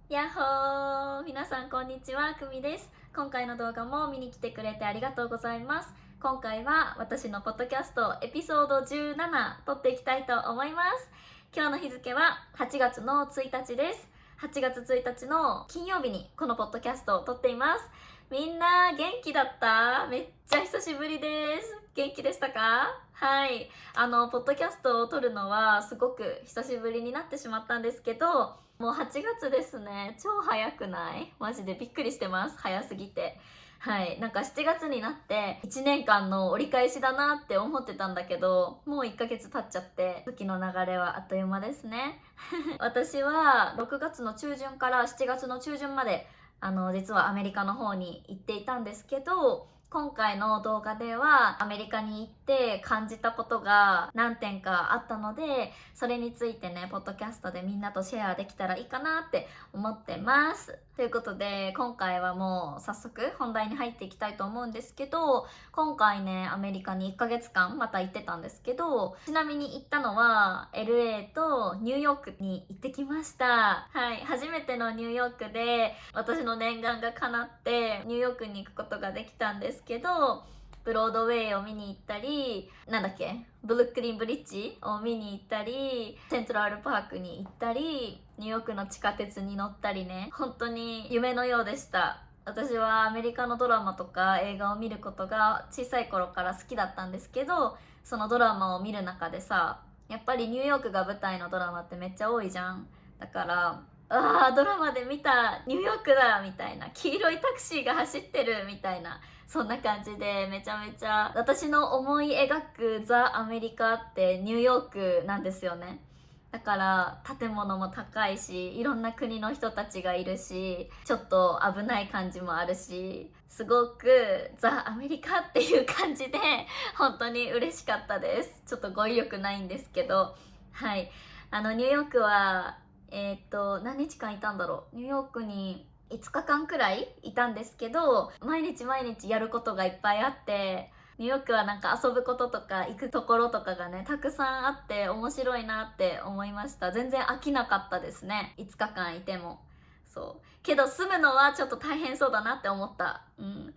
やっほー、皆さんこんにちは、くみです。今回の動画も見に来てくれてありがとうございます。今回は私のポッドキャストエピソード17撮っていきたいと思います。今日の日付は8月の1日です。8月1日の金曜日にこのポッドキャストを撮っています。みんな元気だった？めっちゃ久しぶりです。元気でしたか？はい。ポッドキャストを撮るのはすごく久しぶりになってしまったんですけど、もう8月ですね。超早くない？マジでびっくりしてます。早すぎて。はい。なんか7月になって1年間の折り返しだなって思ってたんだけど、もう1ヶ月経っちゃって、時の流れはあっという間ですね。私は6月の中旬から7月の中旬まで実はアメリカの方に行っていたんですけど、今回の動画ではアメリカに行って感じたことが何点かあったので、それについてねポッドキャストでみんなとシェアできたらいいかなって思ってます。ということで今回はもう早速本題に入っていきたいと思うんですけど、今回ねアメリカに1ヶ月間また行ってたんですけど、ちなみに行ったのは LA とニューヨークに行ってきました。はい、初めてのニューヨークで私の念願が叶ってニューヨークに行くことができたんですけど、ブロードウェイを見に行ったり、なんだっけ、ブルックリンブリッジを見に行ったり、セントラルパークに行ったり、ニューヨークの地下鉄に乗ったりね、本当に夢のようでした。私はアメリカのドラマとか映画を見ることが小さい頃から好きだったんですけど、そのドラマを見る中でさ、やっぱりニューヨークが舞台のドラマってめっちゃ多いじゃん。だからドラマで見たニューヨークだみたいな、黄色いタクシーが走ってるみたいな、そんな感じでめちゃめちゃ私の思い描くザ・アメリカってニューヨークなんですよね。だから建物も高いし、いろんな国の人たちがいるし、ちょっと危ない感じもあるし、すごくザ・アメリカっていう感じで本当に嬉しかったです。ちょっと語彙力ないんですけど、はい。ニューヨークは何日間いたんだろう。ニューヨークに5日間くらいいたんですけど、毎日毎日やることがいっぱいあって、ニューヨークはなんか遊ぶこととか行くところとかがねたくさんあって面白いなって思いました。全然飽きなかったですね、5日間いても。そうけど住むのはちょっと大変そうだなって思った。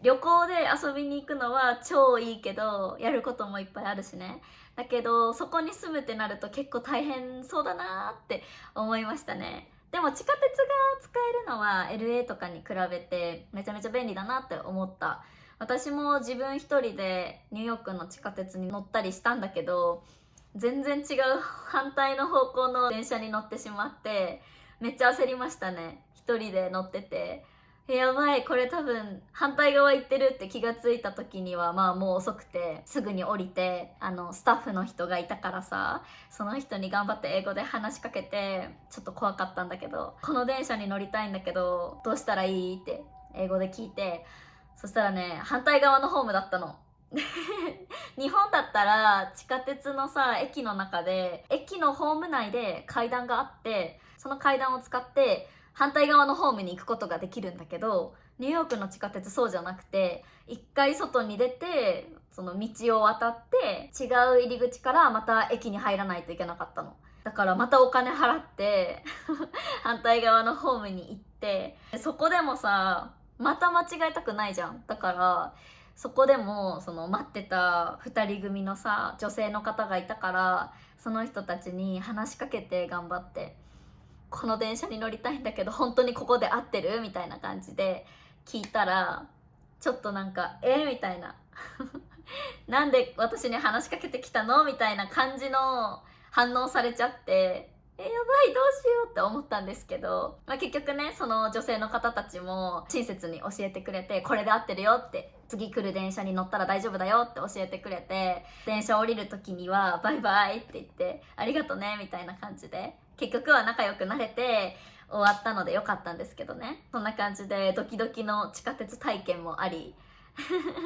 旅行で遊びに行くのは超いいけど、やることもいっぱいあるしね。だけどそこに住むってなると結構大変そうだなって思いましたね。でも地下鉄が使えるのは LA とかに比べてめちゃめちゃ便利だなって思った。私も自分一人でニューヨークの地下鉄に乗ったりしたんだけど、全然違う反対の方向の電車に乗ってしまってめっちゃ焦りましたね。一人で乗ってて、やばいこれ多分反対側行ってるって気がついた時にはまあもう遅くて、すぐに降りてスタッフの人がいたからさ、その人に頑張って英語で話しかけて、ちょっと怖かったんだけど、この電車に乗りたいんだけどどうしたらいいって英語で聞いて、そしたらね反対側のホームだったの。日本だったら地下鉄のさ駅の中で駅のホーム内で階段があって、その階段を使って反対側のホームに行くことができるんだけど、ニューヨークの地下鉄そうじゃなくて、一回外に出てその道を渡って違う入り口からまた駅に入らないといけなかったの。だからまたお金払って反対側のホームに行って、そこでもさまた間違えたくないじゃん。だからそこでもその待ってた2人組のさ女性の方がいたから、その人たちに話しかけて頑張って、この電車に乗りたいんだけど本当にここで合ってるみたいな感じで聞いたら、ちょっとなんかみたいななんで私に話しかけてきたのみたいな感じの反応されちゃって、やばいどうしようって思ったんですけど、結局ねその女性の方たちも親切に教えてくれて、これで合ってるよって、次来る電車に乗ったら大丈夫だよって教えてくれて、電車降りる時にはバイバイって言ってありがとねみたいな感じで、結局は仲良くなれて終わったのでよかったんですけどね。そんな感じでドキドキの地下鉄体験もあり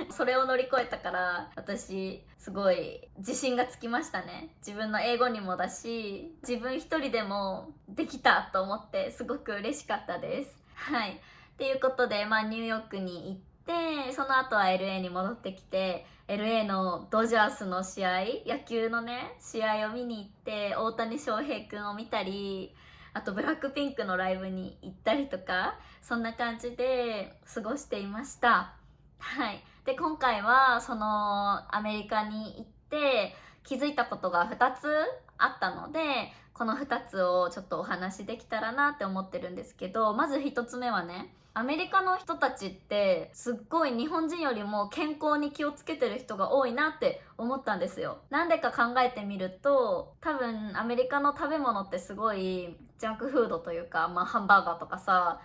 それを乗り越えたから私すごい自信がつきましたね。自分の英語にもだし、自分一人でもできたと思ってすごく嬉しかったです。はい。っていうことでニューヨークに行って、その後は LA に戻ってきて LA のドジャースの試合、野球のね試合を見に行って大谷翔平くんを見たり、あとブラックピンクのライブに行ったりとか、そんな感じで過ごしていました。はい。で、今回はそのアメリカに行って気づいたことが2つあったので、この2つをちょっとお話しできたらなって思ってるんですけど、まず1つ目はね、アメリカの人たちってすっごい日本人よりも健康に気をつけてる人が多いなって思ったんですよ。なんでか考えてみると、多分アメリカの食べ物ってすごいジャンクフードというか、ハンバーガーとかさ、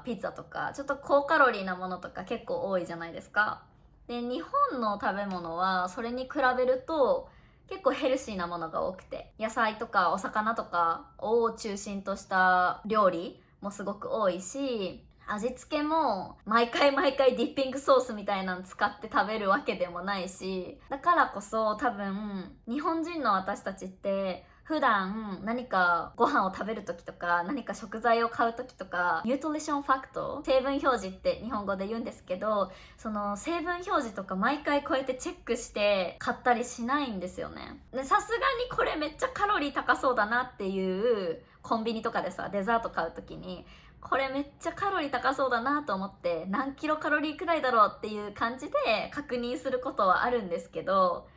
ピッツァとかちょっと高カロリーなものとか結構多いじゃないですか。で、日本の食べ物はそれに比べると結構ヘルシーなものが多くて、野菜とかお魚とかを中心とした料理もすごく多いし、味付けも毎回毎回ディッピングソースみたいなの使って食べるわけでもないし、だからこそ多分日本人の私たちって普段何かご飯を食べる時とか何か食材を買う時とか、ニュートリションファクト、成分表示って日本語で言うんですけど、その成分表示とか毎回こうやってチェックして買ったりしないんですよね。で、さすがにこれめっちゃカロリー高そうだなっていうコンビニとかでさ、デザート買う時にこれめっちゃカロリー高そうだなと思って何キロカロリーくらいだろうっていう感じで確認することはあるんですけど、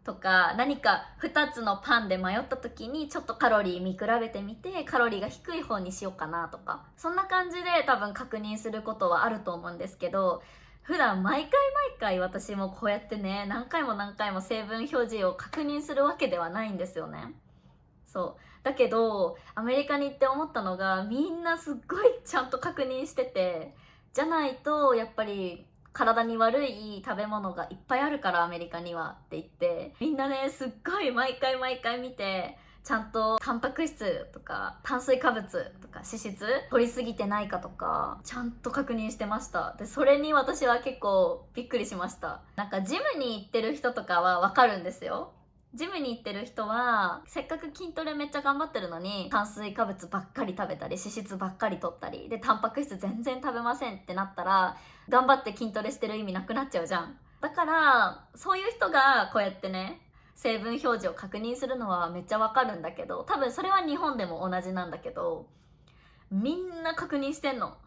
とか何か2つのパンで迷った時にちょっとカロリー見比べてみてカロリーが低い方にしようかなとか、そんな感じで多分確認することはあると思うんですけど、普段毎回毎回私もこうやってね、何回も何回も成分表示を確認するわけではないんですよね。そうだけどアメリカに行って思ったのが、みんなすっごいちゃんと確認してて、じゃないとやっぱり体に悪い食べ物がいっぱいあるからアメリカにはって言って、みんなねすっごい毎回毎回見て、ちゃんとタンパク質とか炭水化物とか脂質取りすぎてないかとかちゃんと確認してました。で、それに私は結構びっくりしました。なんかジムに行ってる人とかはわかるんですよ。ジムに行ってる人はせっかく筋トレめっちゃ頑張ってるのに炭水化物ばっかり食べたり脂質ばっかり取ったりでタンパク質全然食べませんってなったら、頑張って筋トレしてる意味なくなっちゃうじゃん。だからそういう人がこうやってね成分表示を確認するのはめっちゃわかるんだけど、多分それは日本でも同じなんだけど、みんな確認してんの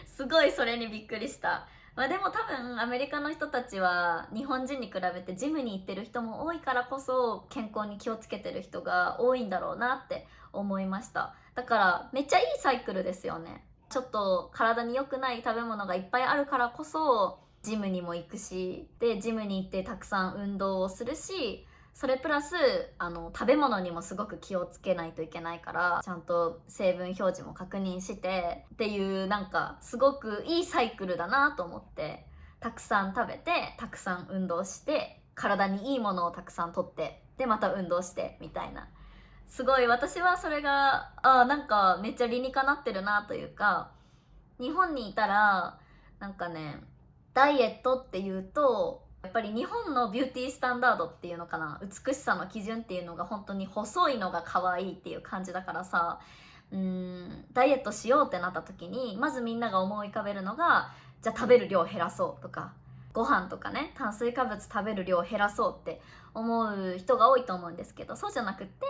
すごいそれにびっくりした。でも多分アメリカの人たちは日本人に比べてジムに行ってる人も多いからこそ健康に気をつけてる人が多いんだろうなって思いました。だからめっちゃいいサイクルですよね。ちょっと体に良くない食べ物がいっぱいあるからこそジムにも行くし、でジムに行ってたくさん運動をするし、それプラス食べ物にもすごく気をつけないといけないから、ちゃんと成分表示も確認してっていう、なんかすごくいいサイクルだなと思って、たくさん食べてたくさん運動して体にいいものをたくさんとって、でまた運動してみたいな、すごい私はそれがなんかめっちゃ理にかなってるなというか、日本にいたらなんかね、ダイエットっていうとやっぱり日本のビューティースタンダードっていうのかな、美しさの基準っていうのが本当に細いのが可愛いっていう感じだからさ、ダイエットしようってなった時にまずみんなが思い浮かべるのが、じゃあ食べる量減らそうとか、ご飯とかね炭水化物食べる量減らそうって思う人が多いと思うんですけど、そうじゃなくって、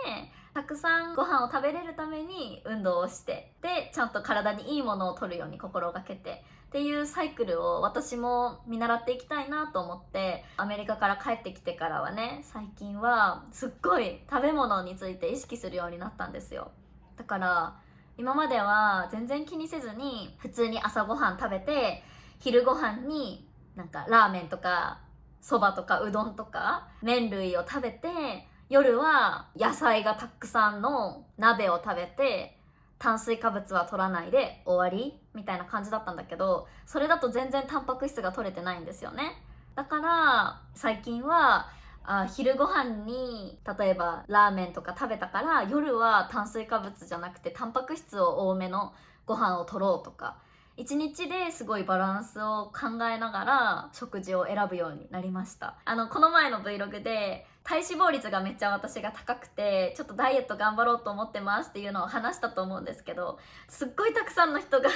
たくさんご飯を食べれるために運動をして、でちゃんと体にいいものを取るように心がけてっていうサイクルを私も見習っていきたいなと思って、アメリカから帰ってきてからはね、最近はすっごい食べ物について意識するようになったんですよ。だから今までは全然気にせずに普通に朝ごはん食べて、昼ご飯になんかラーメンとかそばとかうどんとか麺類を食べて、夜は野菜がたくさんの鍋を食べて炭水化物は取らないで終わりみたいな感じだったんだけど、それだと全然タンパク質が取れてないんですよね。だから最近は昼ご飯に例えばラーメンとか食べたから、夜は炭水化物じゃなくてタンパク質を多めのご飯を取ろうとか、一日ですごいバランスを考えながら食事を選ぶようになりました。この前の Vlog で体脂肪率がめっちゃ私が高くて、ちょっとダイエット頑張ろうと思ってますっていうのを話したと思うんですけど、すっごいたくさんの人が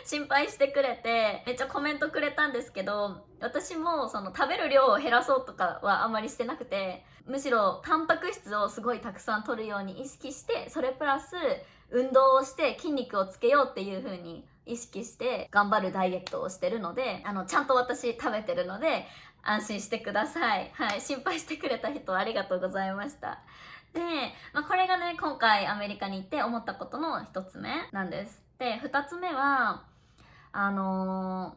心配してくれて、めっちゃコメントくれたんですけど、私もその食べる量を減らそうとかはあんまりしてなくて、むしろタンパク質をすごいたくさん摂るように意識して、それプラス運動をして筋肉をつけようっていう風に意識して頑張るダイエットをしてるので、ちゃんと私食べてるので安心してください。はい、心配してくれた人ありがとうございました。で、これがね、今回アメリカに行って思ったことの一つ目なんです。で、二つ目はなん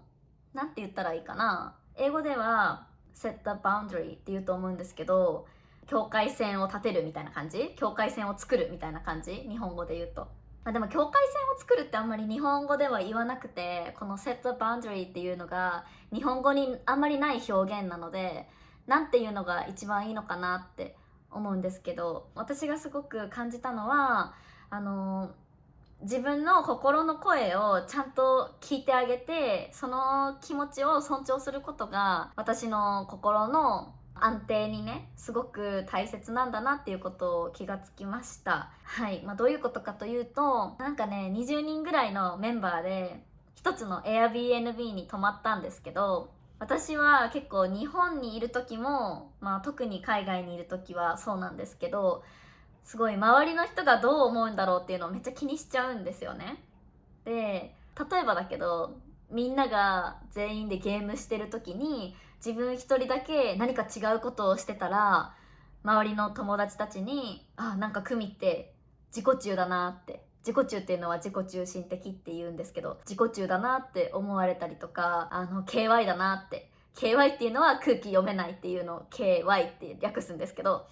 て言ったらいいかな、英語では set the boundary って言うと思うんですけど、境界線を立てるみたいな感じ、境界線を作るみたいな感じ、日本語で言うと。でも境界線を作るってあんまり日本語では言わなくて、この set the boundary っていうのが日本語にあんまりない表現なので、なんていうのが一番いいのかなって思うんですけど、私がすごく感じたのは自分の心の声をちゃんと聞いてあげて、その気持ちを尊重することが私の心の安定にね、すごく大切なんだなっていうことを気がつきました。はい、どういうことかというと、なんかね、20人ぐらいのメンバーで一つの Airbnb に泊まったんですけど、私は結構日本にいる時も、特に海外にいる時はそうなんですけど、すごい周りの人がどう思うんだろうっていうのをめっちゃ気にしちゃうんですよね。で、例えばだけど、みんなが全員でゲームしてる時に自分一人だけ何か違うことをしてたら、周りの友達たちになんかクミって自己中だなって、自己中っていうのは自己中心的って言うんですけど、自己中だなって思われたりとか、KY だなって、 KY っていうのは空気読めないっていうのを KY って略すんですけど、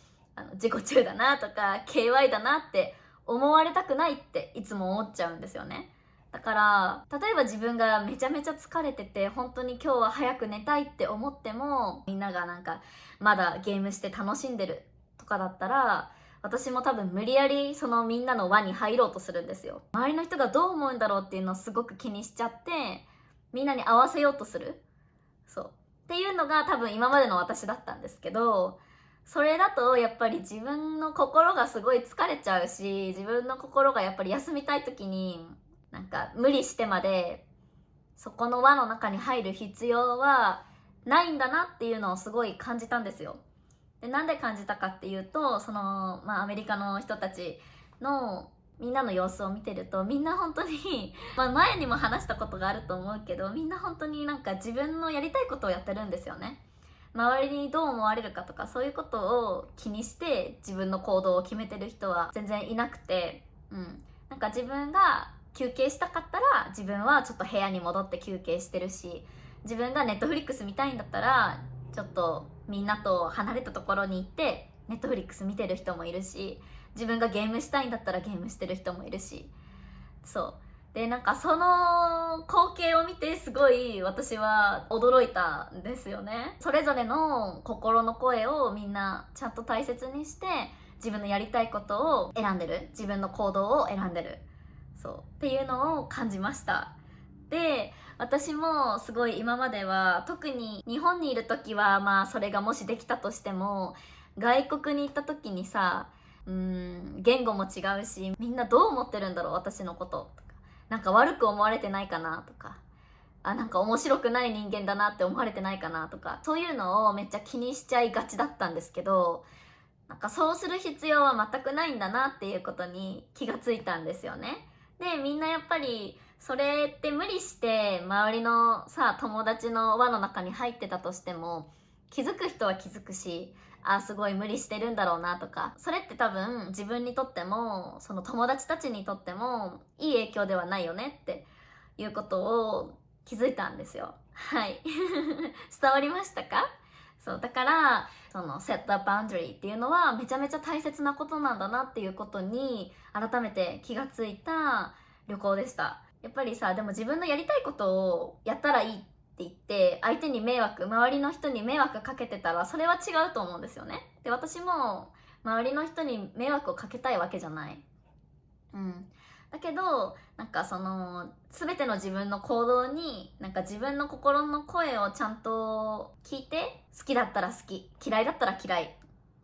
自己中だなとか KY だなって思われたくないっていつも思っちゃうんですよね。だから例えば自分がめちゃめちゃ疲れてて、本当に今日は早く寝たいって思っても、みんながなんかまだゲームして楽しんでるとかだったら、私も多分無理やりそのみんなの輪に入ろうとするんですよ。周りの人がどう思うんだろうっていうのをすごく気にしちゃって、みんなに合わせようとする。そうっていうのが多分今までの私だったんですけど、それだとやっぱり自分の心がすごい疲れちゃうし、自分の心がやっぱり休みたい時になんか無理してまでそこの輪の中に入る必要はないんだなっていうのをすごい感じたんですよ。で、なんで感じたかっていうと、アメリカの人たちのみんなの様子を見てると、みんな本当に前にも話したことがあると思うけど、みんな本当になんか自分のやりたいことをやってるんですよね。周りにどう思われるかとか、そういうことを気にして自分の行動を決めてる人は全然いなくて、なんか自分が休憩したかったら自分はちょっと部屋に戻って休憩してるし、自分がネットフリックス見たいんだったらちょっとみんなと離れたところに行ってネットフリックス見てる人もいるし、自分がゲームしたいんだったらゲームしてる人もいるし、そうで、なんかその光景を見てすごい私は驚いたんですよね。それぞれの心の声をみんなちゃんと大切にして、自分のやりたいことを選んでる、自分の行動を選んでる、そうっていうのを感じました。で、私もすごい今までは、特に日本にいる時はそれがもしできたとしても、外国に行った時にさ、言語も違うし、みんなどう思ってるんだろう私のこととか、なんか悪く思われてないかなとか、なんか面白くない人間だなって思われてないかなとか、そういうのをめっちゃ気にしちゃいがちだったんですけど、なんかそうする必要は全くないんだなっていうことに気がついたんですよね。で、みんなやっぱりそれって無理して周りのさ、友達の輪の中に入ってたとしても、気づく人は気づくし、すごい無理してるんだろうなとか、それって多分自分にとってもその友達たちにとってもいい影響ではないよねっていうことを気づいたんですよ。はい伝わりましたか？そうだから、その set the boundary っていうのはめちゃめちゃ大切なことなんだなっていうことに改めて気がついた旅行でした。やっぱりさ、でも自分のやりたいことをやったらいいって言って相手に迷惑、周りの人に迷惑かけてたらそれは違うと思うんですよね。で、私も周りの人に迷惑をかけたいわけじゃない。だけど、なんかその全ての自分の行動になんか自分の心の声をちゃんと聞いて、好きだったら好き、嫌いだったら嫌い、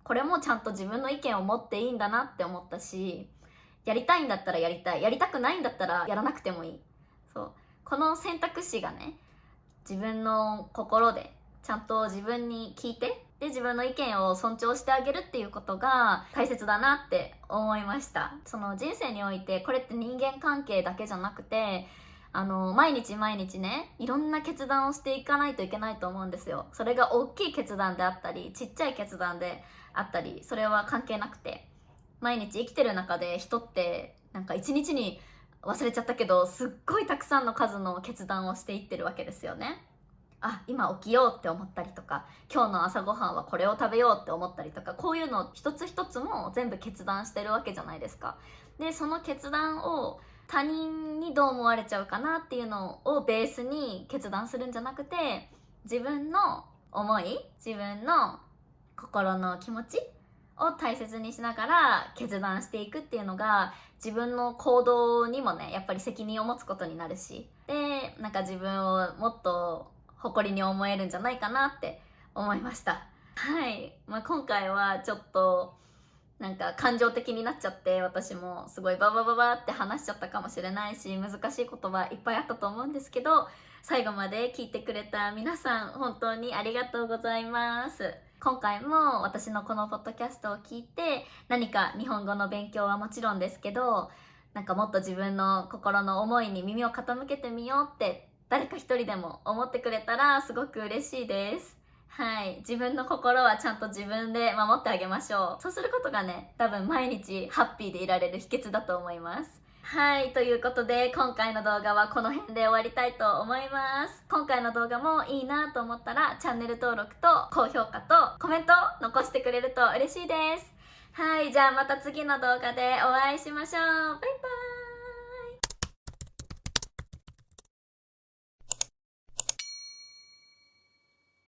これもちゃんと自分の意見を持っていいんだなって思ったし、やりたいんだったらやりたい、やりたくないんだったらやらなくてもいい。そう、この選択肢がね、自分の心でちゃんと自分に聞いて、で自分の意見を尊重してあげるっていうことが大切だなって思いました。その人生においてこれって人間関係だけじゃなくて、毎日毎日ね、いろんな決断をしていかないといけないと思うんですよ。それが大きい決断であったりちっちゃい決断であったり、それは関係なくて、毎日生きてる中で人ってなんか一日に忘れちゃったけどすっごいたくさんの数の決断をしていってるわけですよね。あ、今起きようって思ったりとか、今日の朝ごはんはこれを食べようって思ったりとか、こういうの一つ一つも全部決断してるわけじゃないですか。でその決断を他人にどう思われちゃうかなっていうのをベースに決断するんじゃなくて、自分の思い、自分の心の気持ちを大切にしながら決断していくっていうのが、自分の行動にもねやっぱり責任を持つことになるし、でなんか自分をもっと誇りに思えるんじゃないかなって思いました。はい、今回はちょっとなんか感情的になっちゃって、私もすごいババババって話しちゃったかもしれないし、難しい言葉いっぱいあったと思うんですけど、最後まで聞いてくれた皆さん本当にありがとうございます。今回も私のこのポッドキャストを聞いて何か日本語の勉強はもちろんですけど、なんかもっと自分の心の思いに耳を傾けてみようって誰か一人でも思ってくれたらすごく嬉しいです。はい、自分の心はちゃんと自分で守ってあげましょう。そうすることがね、多分毎日ハッピーでいられる秘訣だと思います。はい、ということで今回の動画はこの辺で終わりたいと思います。今回の動画もいいなと思ったらチャンネル登録と高評価とコメント残してくれると嬉しいです。はい、じゃあまた次の動画でお会いしましょう。バイバイ。